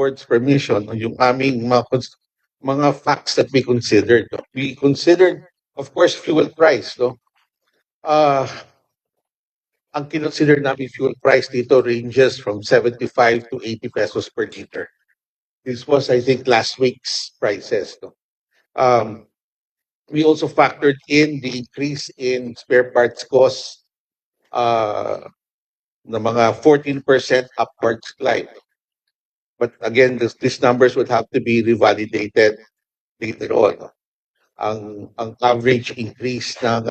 board's permission, yung aming mga facts that we considered. No? We considered, of course, fuel price. No? Ang kinonsider namin fuel price dito ranges from 75 to 80 pesos per liter. This was, I think, last week's prices. No? We also factored in the increase in spare parts costs na mga 14% upward climb. But again, these numbers would have to be revalidated later on. Ang average increase ng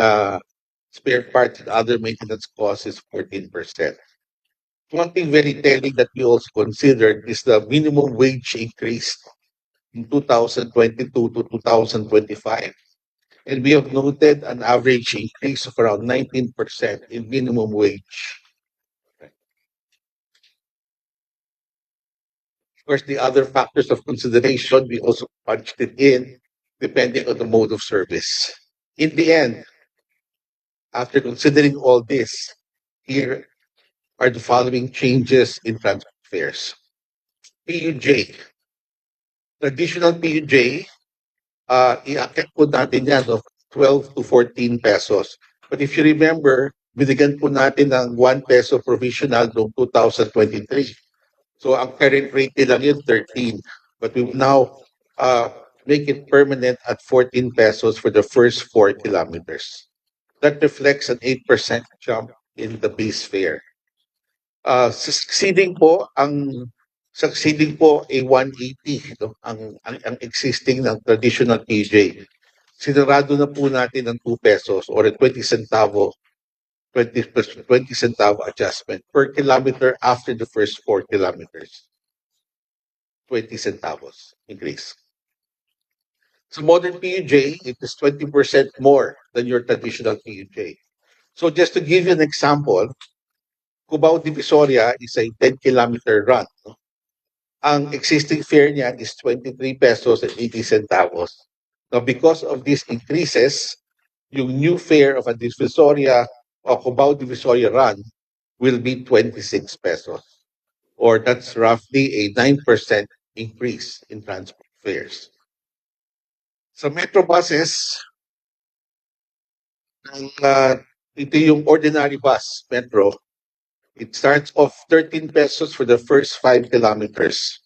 spare parts and other maintenance costs is 14%. One thing very telling that we also considered is the minimum wage increase in 2022 to 2025. And we have noted an average increase of around 19% in minimum wage. Of course, the other factors of consideration, we also punched it in depending on the mode of service. In the end, after considering all this, here are the following changes in transport fares. PUJ. Traditional PUJ, i-akit po natin yan of 12 to 14 pesos. But if you remember, binigyan po natin ng 1 peso provisional noong 2023. So ang current rate nila yun 13. But we will now make it permanent at 14 pesos for the first 4 kilometers. That reflects an 8% jump in the base fare. Succeeding po a 180 no? ang existing ng traditional PJ. Sinarado na po natin ng 2 pesos or a 20 centavo adjustment per kilometer after the first 4 kilometers. 20 centavos increase. So modern PUJ, it is 20% more than your traditional PUJ. So just to give you an example, Cubao Divisoria is a 10-kilometer run. No? Ang existing fare niya is 23 pesos and 80 centavos. Now, because of these increases, yung new fare of a Divisoria or Cubao Divisoria run will be 26 pesos. Or that's roughly a 9% increase in transport fares. Sa metro buses, ito yung ordinary bus, metro. It starts off 13 pesos for the first 5 kilometers.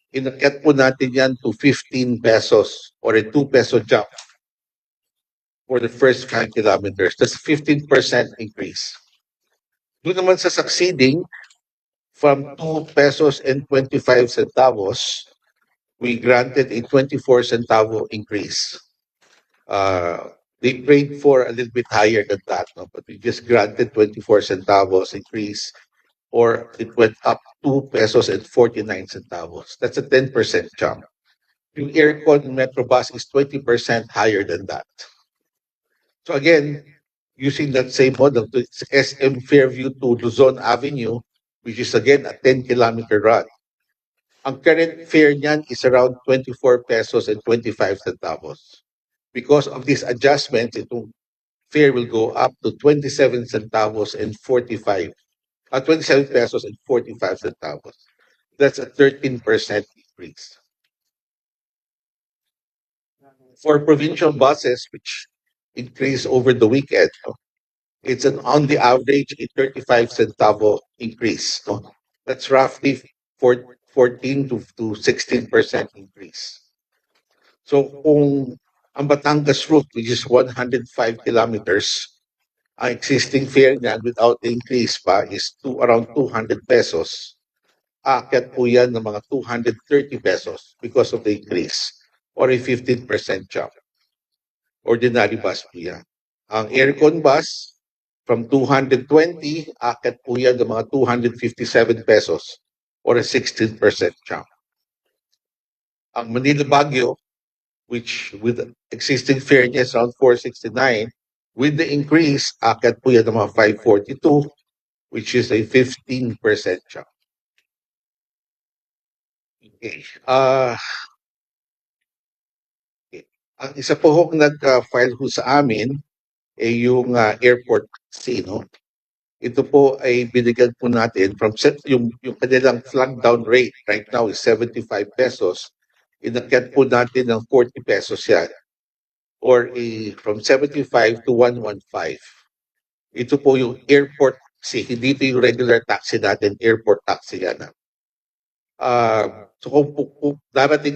Inakyat po natin yan to 15 pesos or a 2 peso jump for the first 5 kilometers. That's 15% increase. Doon naman sa succeeding, from 2 pesos and 25 centavos, we granted a 24 centavo increase. They prayed for a little bit higher than that, no? But we just granted 24 centavos increase, or it went up 2 pesos and 49 centavos. That's a 10% jump. Yung aircon Metrobus is 20% higher than that. So again, using that same model, to SM Fairview to Luzon Avenue, which is again a 10-kilometer run. Ang current fare niyan is around 24 pesos and 25 centavos. Because of this adjustment, itong fare will go up to 27 centavos and 27 pesos and 45 centavos. That's a 13% increase. For provincial buses, which increase over the weekend, it's on the average a 35 centavo increase. That's roughly 14 to 16% increase. So kung ang Batangas route, which is 105 kilometers, ang existing fare niyan without increase pa is around 200 pesos. Aakyat po yan ng mga 230 pesos because of the increase or a 15% jump. Ordinary bus po yan. Ang aircon bus, from 220, aakyat po yan ng mga 257 pesos or a 16% jump. Ang Manila Baguio, which with existing fare niya is around 469, with the increase, aakyat po yan ng mga 542, which is a 15% jump. Okay. Ang isa po nag-file ho sa amin ay yung airport taxi, no? ito po ay binigyan po natin from yung kanilang flag down rate right now is 75 pesos. Inakyat po natin ng 40 pesos yan or from 75 to 115. Ito po yung airport taxi, hindi ito yung regular taxi natin, airport taxi yan. So kung darating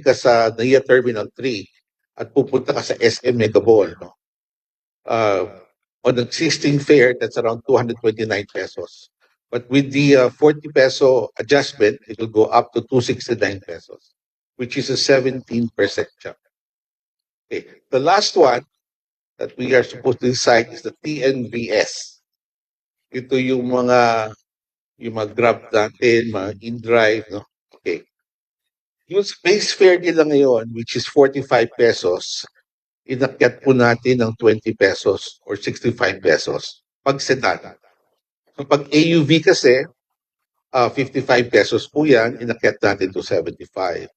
ka sa NAIA Terminal 3 at pupunta ka sa SM Mega Mall, no? On existing fare, that's around 229 pesos. But with the 40 peso adjustment, it will go up to 269 pesos, which is a 17% jump. Okay. The last one that we are supposed to decide is the TNVS. Ito yung mga Grab natin, mga InDrive, no? Okay. Yung base fare nila ngayon, which is 45 pesos, inakyat po natin ng 20 pesos or 65 pesos pag sedan. So pag AUV kasi, 55 pesos po yan, inakyat natin to 75.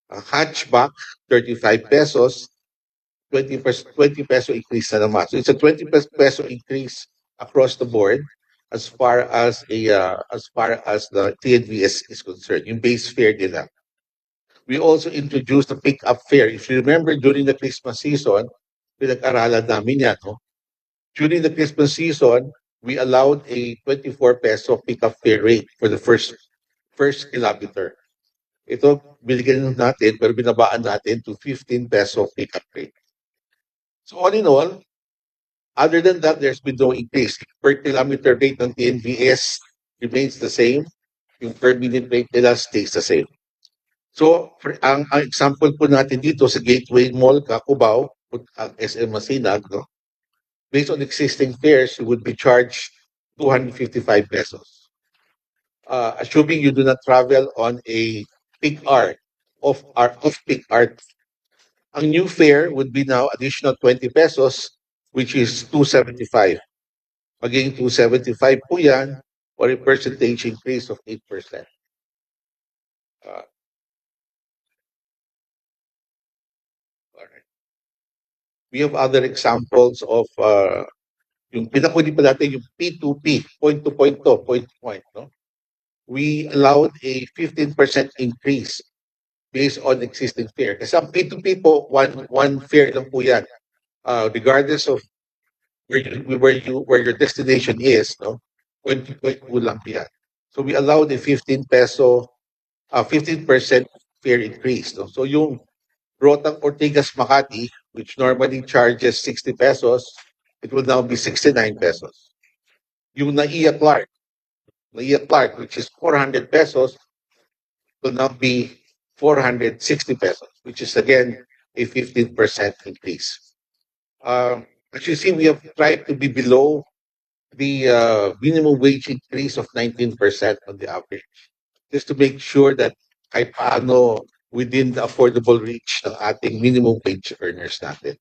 Hatchback, 35 pesos, 20 peso increase na naman. So it's a 20 peso increase across the board as far as the TNVS is concerned, yung base fare nila. We also introduced the pick-up fare. If you remember, during the Christmas season, pinag-aralan namin yan, no? During the Christmas season, we allowed a 24 peso pick-up fare rate for the first kilometer. Ito, binigyan natin, pero binabaan natin to 15 peso pick-up rate. So all in all, other than that, there's been no increase. Per kilometer rate ng TNVS remains the same. Yung per minute rate nila stays the same. So, ang example po natin dito sa Gateway Mall, Cubao, ang SM Masinag, no? Based on existing fares, you would be charged 255 pesos. Assuming you do not travel on a peak hour, off-peak hour, ang new fare would be now additional 20 pesos, which is 275. Magiging 275 po yan, or a percentage increase of 8%. We have other examples of yung pinakuli pa natin yung P2P, point to point, no? We allowed a 15% increase based on existing fare. Kasi ang P2P po, one fare lang po yan. Regardless of where your destination is, no? Point to point po lang yan. So we allowed a 15% fare increase, no? So yung Rotang Ortigas Makati, which normally charges 60 pesos, it will now be 69 pesos. Yung NAIA Clark, which is 400 pesos, will now be 460 pesos, which is again a 15% increase. As you see, we have tried to be below the minimum wage increase of 19% on the average, just to make sure that kahit paano within the affordable reach ng ating minimum wage earners natin.